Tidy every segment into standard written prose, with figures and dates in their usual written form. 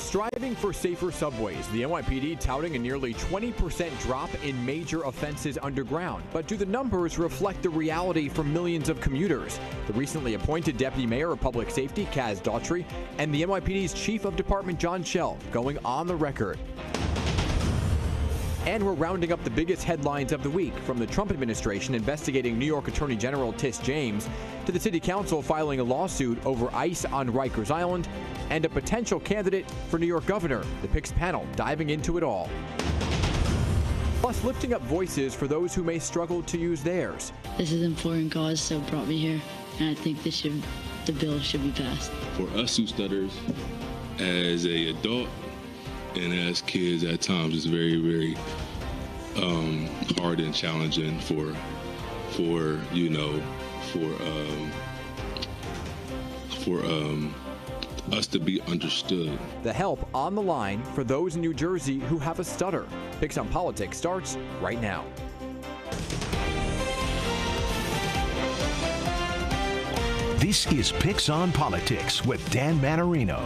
Striving for safer subways, the NYPD touting a nearly 20% drop in major offenses underground. But do the numbers reflect the reality for millions of commuters? The recently appointed Deputy Mayor of Public Safety, Kaz Daughtry, and the NYPD's Chief of Department, John Schell, going on the record. And we're rounding up the biggest headlines of the week, from the Trump administration investigating New York Attorney General Tish James to the City Council filing a lawsuit over ICE on Rikers Island and a potential candidate for New York governor. The Picks panel diving into it all. Plus, lifting up voices for those who may struggle to use theirs. This is an important cause, so it brought me here, and I think the bill should be passed. For us who stutters, as an adult and as kids at times, it's very, very hard and challenging for us to be understood. The help on the line for those in New Jersey who have a stutter. Picks on Politics starts right now. This is Picks on Politics with Dan Manarino.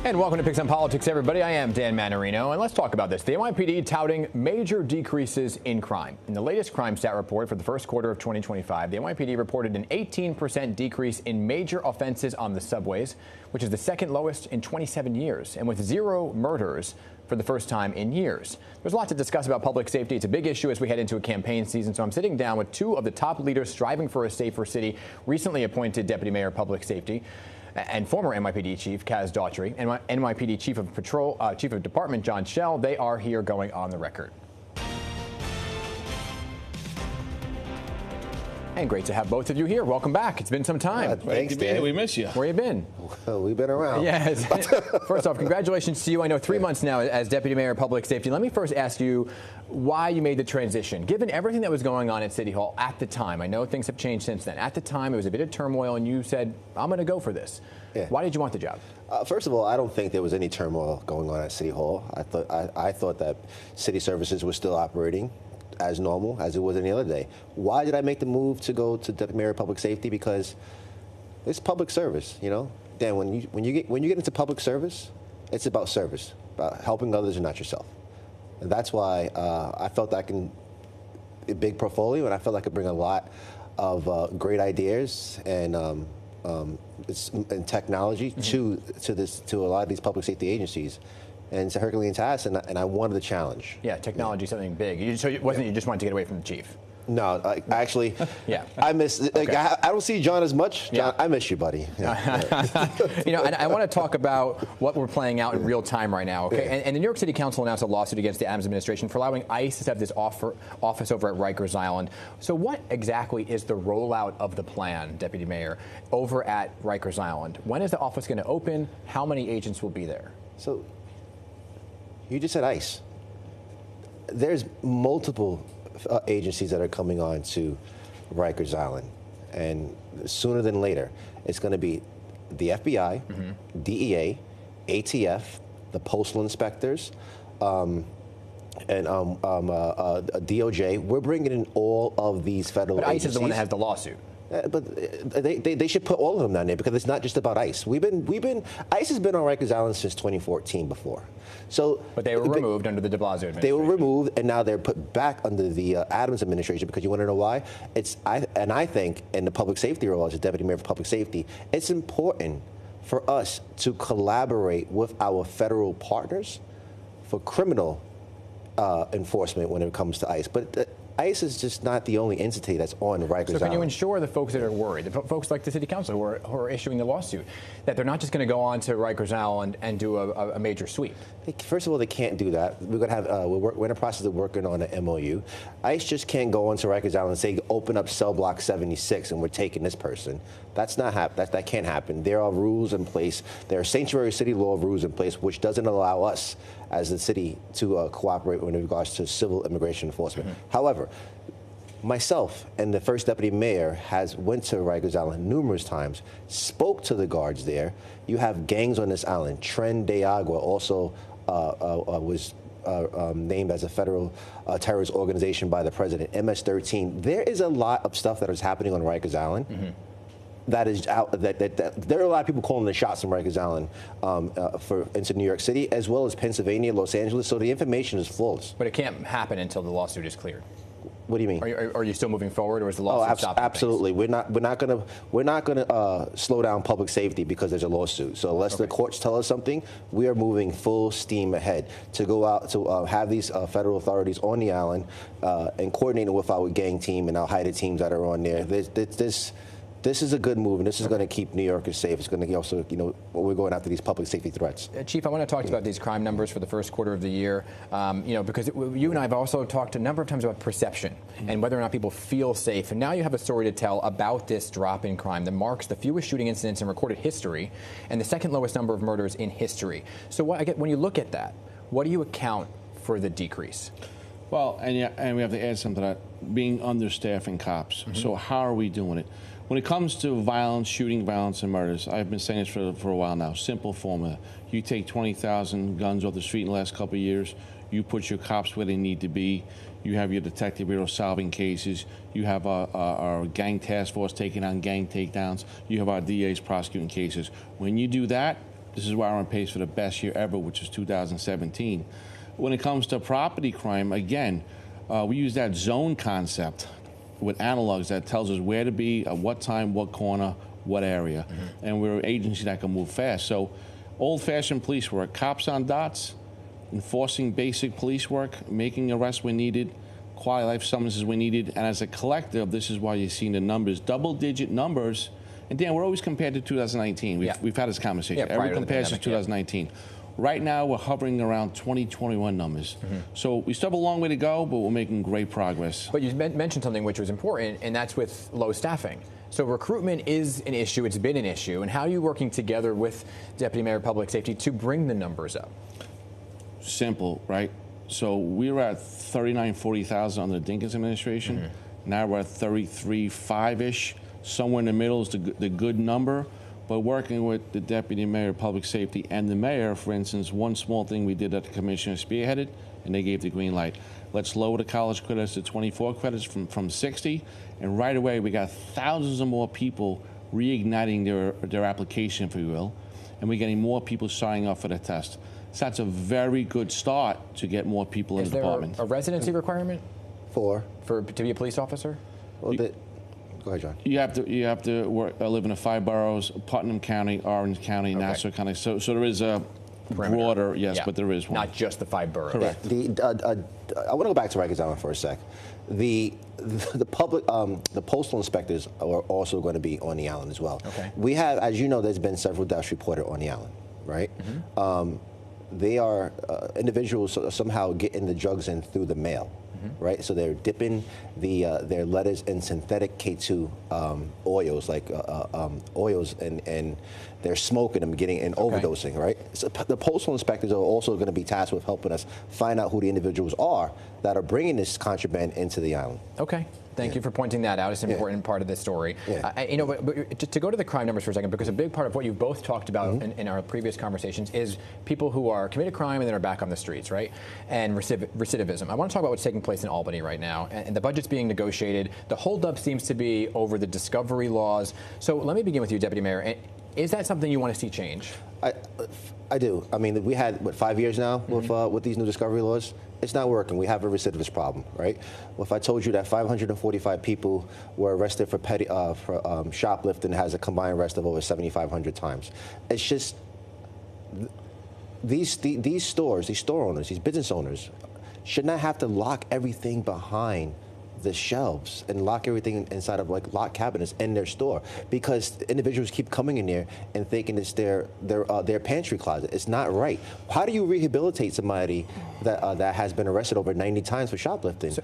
And welcome to Picks on Politics, everybody. I am Dan Manarino, and let's talk about this. The NYPD touting major decreases in crime. In the latest crime stat report for the first quarter of 2025, the NYPD reported an 18% decrease in major offenses on the subways, which is the second lowest in 27 years, and with 0 murders for the first time in years. There's a lot to discuss about public safety. It's a big issue as we head into a campaign season, so I'm sitting down with 2 of the top leaders striving for a safer city, recently appointed Deputy Mayor of Public Safety and former NYPD Chief Kaz Daughtry and NYPD Chief of Department John Schell. They are here going on the record. And great to have both of you here. Welcome back. It's been some time. Thanks, Dan. We miss you. Where you been? Well, we've been around. Yes. First off, congratulations to you. I know 3 months now as Deputy Mayor of Public Safety. Let me first ask you why you made the transition. Given everything that was going on at City Hall at the time, I know things have changed since then. At the time, it was a bit of turmoil, and you said, I'm going to go for this. Yeah. Why did you want the job? First of all, I don't think there was any turmoil going on at City Hall. I thought that city services were still operating as normal as it was any other day. Why did I make the move to go to Deputy Mayor of Public Safety? Because it's public service, you know. Dan, when you get into public service, it's about service, about helping others and not yourself. And that's why I felt I can a big portfolio, and I felt I could bring a lot of great ideas and technology to a lot of these public safety agencies. And it's a Herculean task, and I wanted the challenge. Yeah, technology is something big. So it wasn't you just wanted to get away from the chief? No, actually, yeah. I miss. Okay. I don't see John as much. John, Yeah. I miss you, buddy. Yeah. You know, and I want to talk about what we're playing out in real time right now. Okay, Yeah. and the New York City Council announced a lawsuit against the Adams administration for allowing ICE to have this office over at Rikers Island. So, what exactly is the rollout of the plan, Deputy Mayor, over at Rikers Island? When is the office going to open? How many agents will be there? So, you just said ICE. There's multiple agencies that are coming on to Rikers Island, and sooner than later, it's going to be the FBI, DEA, ATF, the postal inspectors, and DOJ. We're bringing in all of these federal agencies. But ICE is the one that has the lawsuit. But they should put all of them down there because it's not just about ICE. ICE has been on Rikers Island since 2014 before. So, but they were removed under the de Blasio administration. They were removed, and now they're put back under the Adams administration because you want to know why? I think in the public safety role as a deputy mayor for public safety, it's important for us to collaborate with our federal partners for criminal enforcement when it comes to ICE. But ICE is just not the only entity that's on Rikers Island. So can you ensure the folks that are worried, the folks like the City Council who are issuing the lawsuit, that they're not just going to go on to Rikers Island and do a major sweep? First of all, they can't do that. We're going to have we're in the process of working on an MOU. ICE just can't go onto Rikers Island and say open up cell block 76 and we're taking this person. That's not that can't happen. There are rules in place. There are sanctuary city law rules in place which doesn't allow us as a city to cooperate in regards to civil immigration enforcement. However, myself and the first deputy mayor went to Rikers Island numerous times, spoke to the guards there. You have gangs on this island. Tren de Agua also was named as a federal terrorist organization by the president, MS-13. There is a lot of stuff that is happening on Rikers Island that is out. That there are a lot of people calling the shots in Rikers Island into New York City, as well as Pennsylvania, Los Angeles. So the information is false. But it can't happen until the lawsuit is cleared. What do you mean? Are you still moving forward, or is the lawsuit stopping absolutely. things? We're not gonna slow down public safety because there's a lawsuit. So unless the courts tell us something, we are moving full steam ahead to go out to have these federal authorities on the island and coordinating with our gang team and our HIDTA teams that are on there. This is a good move, and this is going to keep New Yorkers safe. It's going to also, we're going after these public safety threats. Chief, I want to talk to you about these crime numbers for the first quarter of the year, because you and I have also talked a number of times about perception and whether or not people feel safe. And now you have a story to tell about this drop in crime that marks the fewest shooting incidents in recorded history and the second lowest number of murders in history. So when you look at that, what do you account for the decrease? Well, and we have to add something to that, being understaffing cops. So how are we doing it? When it comes to violence, shooting violence, and murders, I've been saying this for a while now. Simple formula. You take 20,000 guns off the street in the last couple of years. You put your cops where they need to be. You have your detective bureau solving cases. You have our gang task force taking on gang takedowns. You have our DAs prosecuting cases. When you do that, this is why we're on pace for the best year ever, which is 2017. When it comes to property crime, again, we use that zone concept with analogs that tells us where to be, at what time, what corner, what area. And we're an agency that can move fast. So old-fashioned police work, cops on dots, enforcing basic police work, making arrests when needed, quality life summonses when needed. And as a collective, this is why you're seeing the numbers, double-digit numbers. And Dan, we're always compared to 2019. We've had this conversation. Every comparison to 2019. Right now, we're hovering around 2021 numbers. So we still have a long way to go, but we're making great progress. But you mentioned something which was important, and that's with low staffing. So recruitment is an issue. It's been an issue. And how are you working together with Deputy Mayor of Public Safety to bring the numbers up? Simple, right? So we were at 39, 40,000 under the Dinkins administration. Now we're at 33.5-ish. Somewhere in the middle is the good number. But working with the Deputy Mayor of Public Safety and the Mayor, for instance, one small thing we did that the Commissioner spearheaded, and they gave the green light. Let's lower the college credits to 24 credits from 60, and right away we got thousands of more people reigniting their application, if you will, and we're getting more people signing up for the test. So that's a very good start to get more people in the department. Is there a residency requirement to be a police officer? Well, go ahead, John. You have to live in the 5 boroughs: Putnam County, Orange County, Nassau County. So there is a broader, but there is one. Not just the 5 boroughs. Correct. I want to go back to Rikers Island for a sec. The postal inspectors are also going to be on the island as well. Okay. We have, as you know, there's been several deaths reported on the island, right? They are individuals somehow getting the drugs in through the mail. Right, so they're dipping their letters in synthetic K2 oils, like oils, and they're smoking them, getting and overdosing. Right, so the postal inspectors are also going to be tasked with helping us find out who the individuals are that are bringing this contraband into the island. Okay. Thank you for pointing that out. It's an important part of this story. But to go to the crime numbers for a second, because a big part of what you've both talked about in our previous conversations is people who are committed crime and then are back on the streets, right? And recidivism. I want to talk about what's taking place in Albany right now. And the budget's being negotiated. The holdup seems to be over the discovery laws. So let me begin with you, Deputy Mayor. Is that something you want to see change? I do. I mean, we had, 5 years now with these new discovery laws? It's not working. We have a recidivist problem, right? Well, if I told you that 545 people were arrested for shoplifting, has a combined arrest of over 7,500 times. It's just these store owners, these business owners, should not have to lock everything behind the shelves and lock everything inside of like locked cabinets in their store, because individuals keep coming in there and thinking it's their pantry closet. It's not right. How do you rehabilitate somebody that has been arrested over 90 times for shoplifting?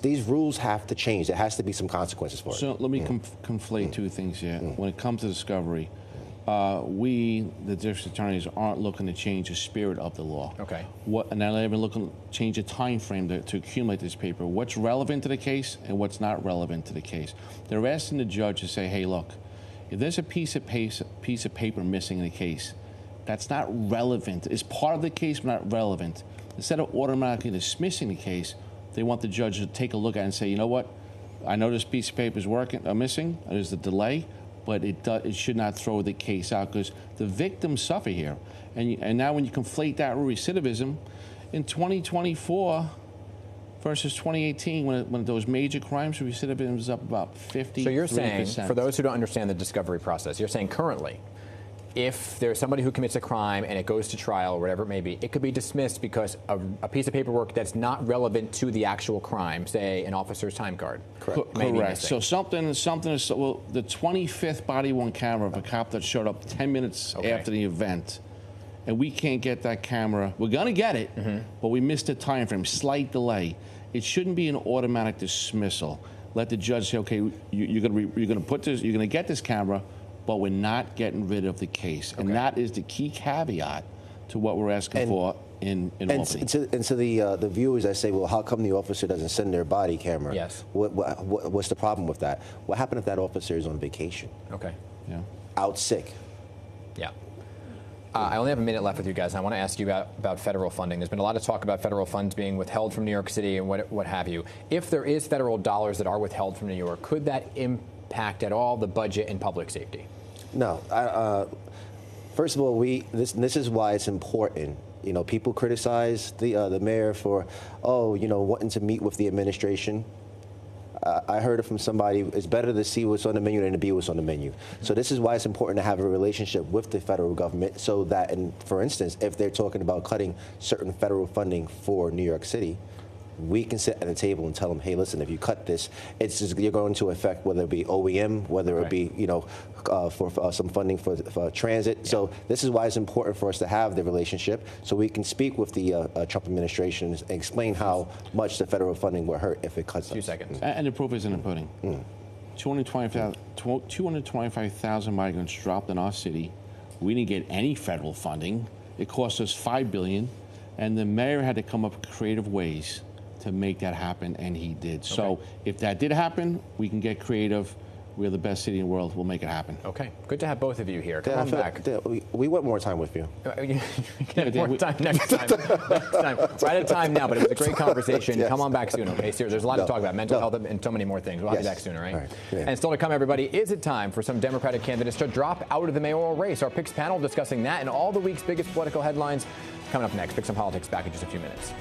These rules have to change. There has to be some consequences for it. So let me conflate two things here. When it comes to discovery, we, the district attorneys, aren't looking to change the spirit of the law. Okay. And they're not even looking to change the time frame to accumulate this paper. What's relevant to the case and what's not relevant to the case. They're asking the judge to say, hey, look, if there's a piece of paper missing in the case, that's not relevant. It's part of the case, but not relevant. Instead of automatically dismissing the case, they want the judge to take a look at it and say, you know what, I know this piece of paper is missing, there's a delay, but it should not throw the case out because the victims suffer here. And now when you conflate that with recidivism, in 2024 versus 2018, when those major crimes, recidivism was up about 50%. So you're saying, for those who don't understand the discovery process, you're saying currently, if there's somebody who commits a crime and it goes to trial or whatever it may be, it could be dismissed because of a piece of paperwork that's not relevant to the actual crime, say an officer's time card. Correct. So something is, well, the 25th body-worn camera of a cop that showed up 10 minutes after the event, and we can't get that camera. We're going to get it, but we missed the time frame, slight delay. It shouldn't be an automatic dismissal. Let the judge say, okay, you're going to get this camera, but we're not getting rid of the case. And that is the key caveat to what we're asking for in Albany. And to the viewers that say, well, how come the officer doesn't send their body camera? Yes. What's the problem with that? What happened if that officer is on vacation? Okay. Yeah. Out sick? Yeah. I only have a minute left with you guys. I want to ask you about federal funding. There's been a lot of talk about federal funds being withheld from New York City and what have you. If there is federal dollars that are withheld from New York, could that impact at all the budget in public safety? No. First of all, this is why it's important. You know, people criticize the mayor for, wanting to meet with the administration. I heard it from somebody, it's better to see what's on the menu than to be what's on the menu. So this is why it's important to have a relationship with the federal government so that, for instance, if they're talking about cutting certain federal funding for New York City, we can sit at a table and tell them, hey, listen, if you cut this, you're going to affect whether it be OEM, whether it be, for some funding for transit. Yeah. So this is why it's important for us to have the relationship so we can speak with the Trump administration and explain how much the federal funding will hurt if it cuts. 2 seconds. And the proof is in the pudding. 225,000 migrants dropped in our city. We didn't get any federal funding. It cost us $5 billion, and the mayor had to come up with creative ways to make that happen, and he did. Okay. So if that did happen, we can get creative. We're the best city in the world. We'll make it happen. Okay. Good to have both of you here. Come on back. We want more time with you. More time next time. Next time. We're out of time now, but it was a great conversation. Yes. Come on back soon, okay? Seriously, there's a lot to talk about. Mental health and so many more things. We'll have you back sooner, right? Yeah. And still to come, everybody, is it time for some Democratic candidates to drop out of the mayoral race? Our picks panel discussing that and all the week's biggest political headlines coming up next. Picks on Politics back in just a few minutes.